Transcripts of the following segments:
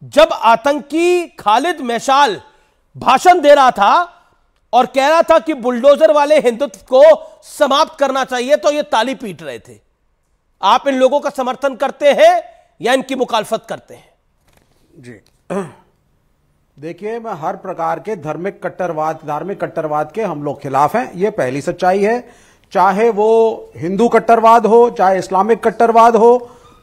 जब आतंकी खालिद मैशाल भाषण दे रहा था और कह रहा था कि बुलडोजर वाले हिंदुत्व को समाप्त करना चाहिए, तो ये ताली पीट रहे थे। आप इन लोगों का समर्थन करते हैं या इनकी मुखालफत करते हैं? जी देखिए, मैं हर प्रकार के धार्मिक कट्टरवाद के हम लोग खिलाफ हैं। ये पहली सच्चाई है। चाहे वो हिंदू कट्टरवाद हो, चाहे इस्लामिक कट्टरवाद हो,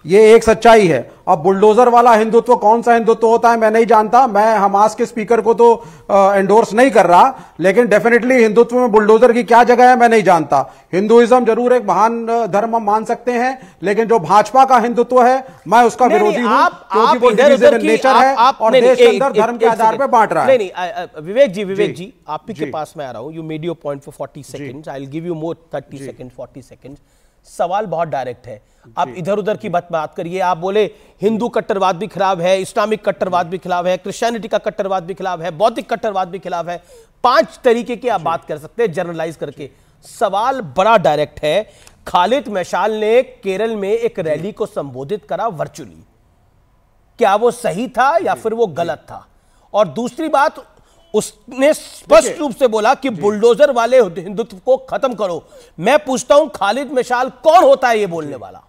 ये एक सच्चाई है। अब बुलडोजर वाला हिंदुत्व कौन सा हिंदुत्व होता है मैं नहीं जानता। मैं हमास के स्पीकर को तो एंडोर्स नहीं कर रहा, लेकिन डेफिनेटली हिंदुत्व में बुलडोजर की क्या जगह है मैं नहीं जानता। हिंदुइज्म जरूर एक महान धर्म हम मान सकते हैं, लेकिन जो भाजपा का हिंदुत्व है मैं उसका विरोधी हूं, क्योंकि वो डिवीजन नेचर है और देश के अंदर धर्म के आधार पर बांट रहा है। नहीं, विवेक जी आप ही के पास मैं आ रहा हूं। You made your point for 40 seconds, I will give you more 30 second 40 second. सवाल बहुत डायरेक्ट है। आप इधर उधर की बात करिए। आप बोले हिंदू कट्टरवाद भी खिलाफ है, इस्लामिक कट्टरवाद भी खिलाफ है, क्रिश्चियनिटी का कट्टरवाद भी खिलाफ है, बौद्धिक कट्टरवाद भी खिलाफ है। 5 तरीके की आप बात कर सकते हैं जनरलाइज करके। सवाल बड़ा डायरेक्ट है। खालिद मैशाल ने केरल में एक रैली को संबोधित करा वर्चुअली, क्या वो सही था या फिर वो गलत था? और दूसरी बात, उसने स्पष्ट रूप से बोला कि बुलडोजर वाले हिंदुत्व को खत्म करो। मैं पूछता हूं खालिद मैशाल कौन होता है ये बोलने वाला,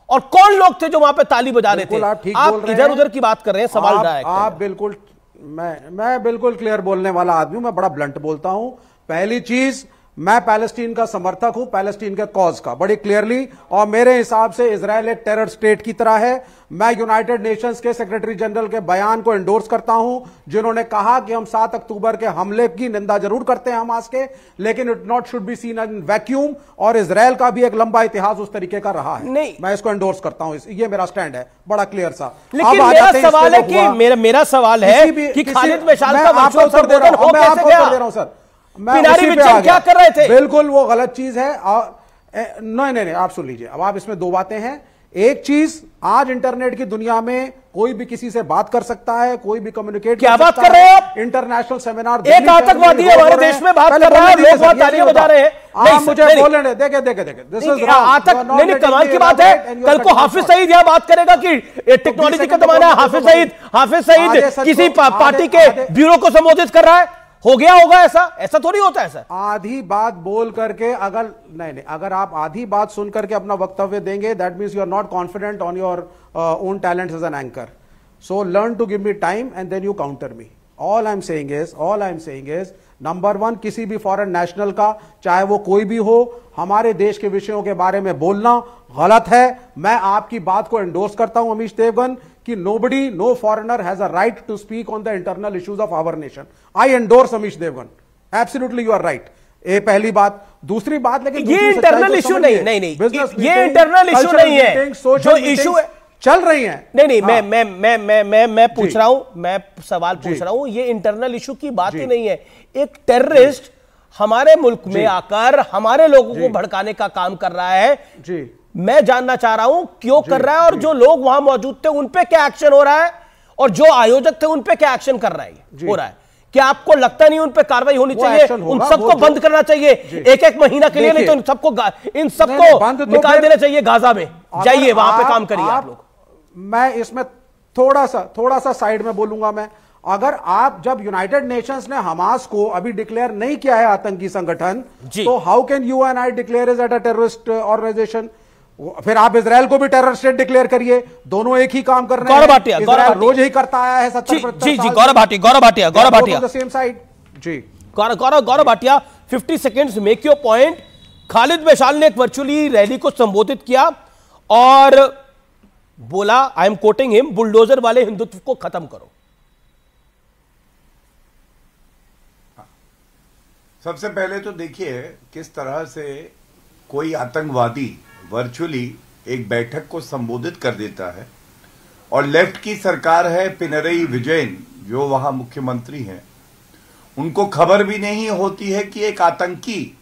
और कौन लोग थे जो वहां पे ताली बजा रहे थे? आप इधर उधर की बात कर रहे हैं। सवाल आप बिल्कुल, मैं बिल्कुल क्लियर बोलने वाला आदमी हूं। मैं बड़ा ब्लंट बोलता हूं। पहली चीज, मैं पैलेस्टीन का समर्थक हूं, पैलेस्टीन के कॉज का, बड़ी क्लियरली। और मेरे हिसाब से इजराइल एक टेरर स्टेट की तरह है। मैं यूनाइटेड नेशंस के सेक्रेटरी जनरल के बयान को एंडोर्स करता हूं, जिन्होंने कहा कि हम 7 अक्टूबर के हमले की निंदा जरूर करते हैं हमास के, लेकिन it not should be seen in vacuum. और इजराइल का भी एक लंबा इतिहास उस तरीके का रहा है। नहीं, मैं इसको एंडोर्स करता हूं। ये मेरा स्टैंड है, बड़ा क्लियर सा। लेकिन मेरा सवाल है कि मेरा सवाल है कि खालिद मैशाल का वर्चुअल संबोधन हो कैसे गया? दे रहा हूं सर, पिनारी विजयन क्या कर रहे थे? बिल्कुल वो गलत चीज है। नहीं, आप सुन लीजिए। अब आप इसमें 2 बातें हैं। एक चीज, आज इंटरनेट की दुनिया में कोई भी किसी से बात कर सकता है, कोई भी कम्युनिकेट क्या बात कर रहे हैं आप? इंटरनेशनल सेमिनार, एक आतंकवादी हमारे देश में बात कर रहा है, लोग बहुत तालियां बजा रहे हैं। नहीं, मुझे बोलने देखे दिस इज नहीं, कमाल की बात है। कल को हाफिज सईद यहां बात करेगा कि टेक्नोलॉजी का जमाना है। हाफिज सईद किसी पार्टी के ब्यूरो को संबोधित कर रहा है। हो गया होगा ऐसा थोड़ी होता है सर। आधी बात बोल करके अगर आप आधी बात सुन करके अपना वक्तव्य देंगे, that means you are not confident on your own talent as an anchor. So learn to give me time and then you counter me. All I am saying is number 1, किसी भी फॉरेन नेशनल का, चाहे वो कोई भी हो, हमारे देश के विषयों के बारे में बोलना गलत है। मैं आपकी बात को एंडोर्स करता हूं अमीश देवगन कि no foreigner has a right to speak on the internal issues of our nation. I endorse Amish Devgan, absolutely you are right. ये पहली बात। दूसरी बात, लेकिन ये इंटरनल इश्यू नहीं, ये इंटरनल इश्यू नहीं है। जो इश्यू है चल रही है। नहीं, मैं पूछ रहा हूं, मैं सवाल पूछ रहा हूं, ये इंटरनल इश्यू की बात ही नहीं है। एक टेररिस्ट हमारे मुल्क में आकर हमारे लोगों को भड़काने का काम कर रहा है जी। मैं जानना चाह रहा हूं क्यों कर रहा है, और जो लोग वहां मौजूद थे उन पे क्या एक्शन हो रहा है, और जो आयोजक थे उन पे क्या एक्शन कर रहा है? क्या आपको लगता नहीं उन पे कार्रवाई होनी चाहिए? उन सबको बंद करना चाहिए 1-1 महीना के लिए, नहीं तो इन सबको निकाल देना चाहिए गाजा में। जाइए वहां पे काम करिए आप लोग। मैं इसमें थोड़ा सा साइड में बोलूंगा। मैं अगर आप, जब यूनाइटेड नेशंस ने हमास को अभी डिक्लेयर नहीं किया है आतंकी संगठन, तो how can you and I declare is at a terrorist organization? फिर आप इजराइल को भी टेरर स्टेट डिक्लेयर करिए। दोनों एक ही काम कर रहे हैं। इजराइल रोज ही करता आया है 70-75 Gaurav Bhatia same side ji. Gaurav Bhatia 50 seconds, make your point. Khaled Mashal ने एक वर्चुअली रैली को संबोधित किया और बोला, I am quoting him, bulldozer वाले हिंदुत्व को खत्म करो। सबसे पहले तो देखिए किस तरह से कोई आतंकवादी वर्चुअली एक बैठक को संबोधित कर देता है, और लेफ्ट की सरकार है, पिनरई विजयन जो वहां मुख्यमंत्री हैं, उनको खबर भी नहीं होती है कि एक आतंकी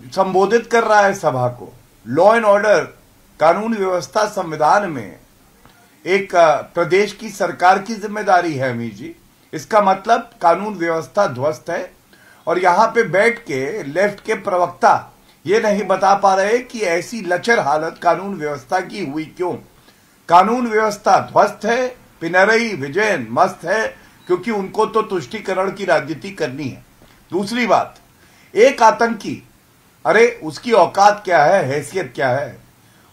संबोधित कर रहा है सभा को। लॉ एंड ऑर्डर, कानून व्यवस्था संविधान में एक प्रदेश की सरकार की जिम्मेदारी है अमीर जी। इसका मतलब कानून व्यवस्था ध्वस्त है, और यहां पे बैठ के लेफ्ट के प्रवक्ता ये नहीं बता पा रहे कि ऐसी लचर हालत कानून व्यवस्था की हुई क्यों। कानून व्यवस्था ध्वस्त है, पिनरई विजयन मस्त है, क्योंकि उनको तो तुष्टीकरण की राजनीति करनी है। दूसरी बात, एक आतंकी, अरे उसकी औकात क्या है, हैसियत क्या है,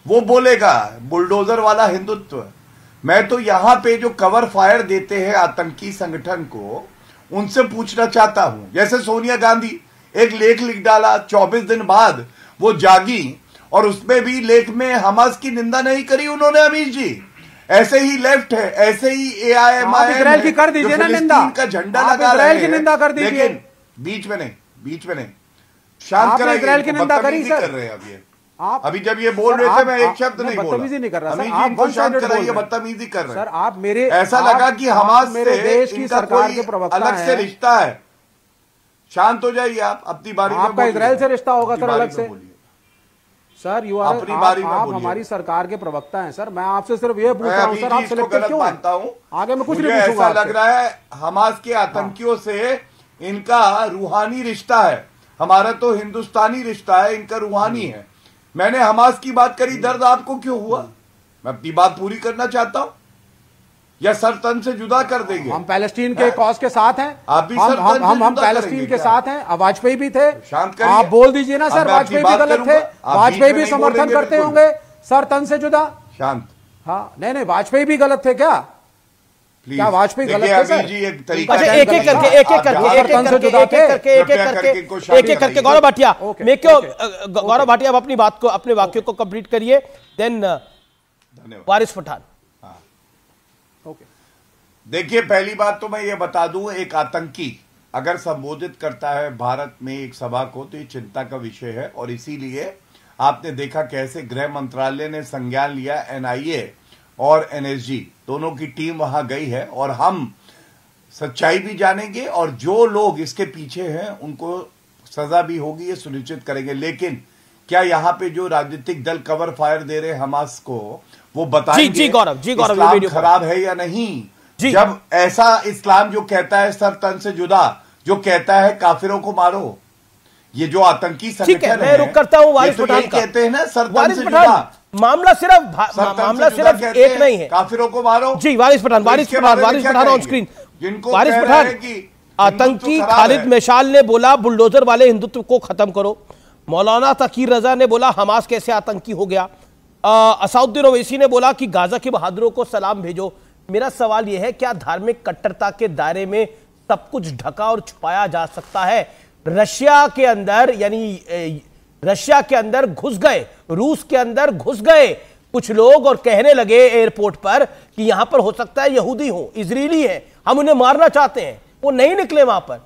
वो बोलेगा बुलडोजर वाला हिंदुत्व। मैं तो यहां पे जो कवर फायर देते हैं आतंकी संगठन को, उनसे पूछना चाहता हूं। जैसे सोनिया गांधी एक लेख लिख डाला, 24 दिन बाद वो जागी और उसमें भी लेख में हमास की निंदा नहीं करी उन्होंने। अमीश जी, ऐसे ही लेफ्ट है, ऐसे ही AIMIM इजराइल की कर दीजिए ना निंदा, का झंडा लगा इजराइल की निंदा कर दीजिए, लेकिन बीच में नहीं, शांत कराइए। इजराइल की निंदा करी सर, कर रहे हैं अब ये अभी जब ये बोल रहे थे मैं एक शब्द नहीं बोला। बदतमीजी नहीं कर रहा सर, आप इनको शांत कराइए, बदतमीजी कर रहे हैं सर। आप मेरे ऐसा लगा कि हमास मेरे देश की इनका सरकार कोई के प्रवक्ता अलग से रिश्ता है। शांत हो जाइए आप, अपनी बारी में आपका इजराइल से रिश्ता होगा सर अलग से। बोलिए सर यू आर, आप हमारी सरकार के प्रवक्ता हैं सर। मैं आपसे सिर्फ ये पूछ रहा हूं सर, आप सिलेक्टेड क्यों मानता हूं? आगे मैं कुछ नहीं मुझे पूछूंगा। ऐसा लग रहा है हमास के आतंकियों से इनका रूहानी रिश्ता है, हमारा तो हिंदुस्तानी रिश्ता है, इनका रूहानी है। मैंने हमास की बात करी, दर्द आपको क्यों हुआ? मैं अपनी बात पूरी करना चाहता हूं, या सर तन से जुदा कर देंगे? हम पैलेस्टीन के कॉज के साथ हैं, आप भी हम पैलेस्टीन के साथ हैं। वाजपेयी भी थे, शांत करिए। आप बोल दीजिए ना सर, वाजपेयी भी गलत थे, वाजपेयी भी समर्थन करते होंगे सर तन से जुदा। शांत, हाँ नहीं, वाजपेयी भी गलत थे क्या? क्या वाजपेयी गलत थे सर? अच्छा, एक एक करके गौरव भाटिया, मैं क्यों गौरव भाटिया आप अपनी बात को, अपने वाक्य को कंप्लीट करिए, देन वारिस पठान। देखिए, पहली बात तो मैं ये बता दूं, एक आतंकी अगर संबोधित करता है भारत में एक सभा को, तो ये चिंता का विषय है। और इसीलिए आपने देखा कैसे गृह मंत्रालय ने संज्ञान लिया, NIA और NSG दोनों की टीम वहां गई है, और हम सच्चाई भी जानेंगे और जो लोग इसके पीछे हैं उनको सजा भी होगी, ये सुनिश्चित करेंगे। लेकिन क्या यहाँ पे जो राजनीतिक दल कवर फायर दे रहे हमास को, वो बताएंगे जी गौरव, इस्लाम खराब है या नहीं? जब ऐसा इस्लाम जो कहता है सर तन से जुदा, जो कहता है काफिरों को मारो, ये जो आतंकी संगठन है, मैं रुक करता हूं वारिस पठान का। कहते हैं ना सर तन से जुदा। मामला सिर्फ एक नहीं है, काफिरों को मारो। जी वारिस पठान ऑन स्क्रीन। वारिस पठान, आतंकी खालिद मेशाल ने बोला बुलडोजर वाले हिंदुत्व को खत्म करो। मौलाना तकीर रजा ने बोला हमास कैसे आतंकी हो गया। असदुद्दीन ओवैसी ने बोला कि गाजा के बहादुरों को सलाम भेजो। मेरा सवाल यह है, क्या धार्मिक कट्टरता के दायरे में सब कुछ ढका और छुपाया जा सकता है? रशिया के अंदर, यानी रशिया के अंदर घुस गए, रूस के अंदर घुस गए कुछ लोग और कहने लगे एयरपोर्ट पर कि यहां पर हो सकता है यहूदी हो, इजरायली है, हम उन्हें मारना चाहते हैं। वो नहीं निकले वहां पर।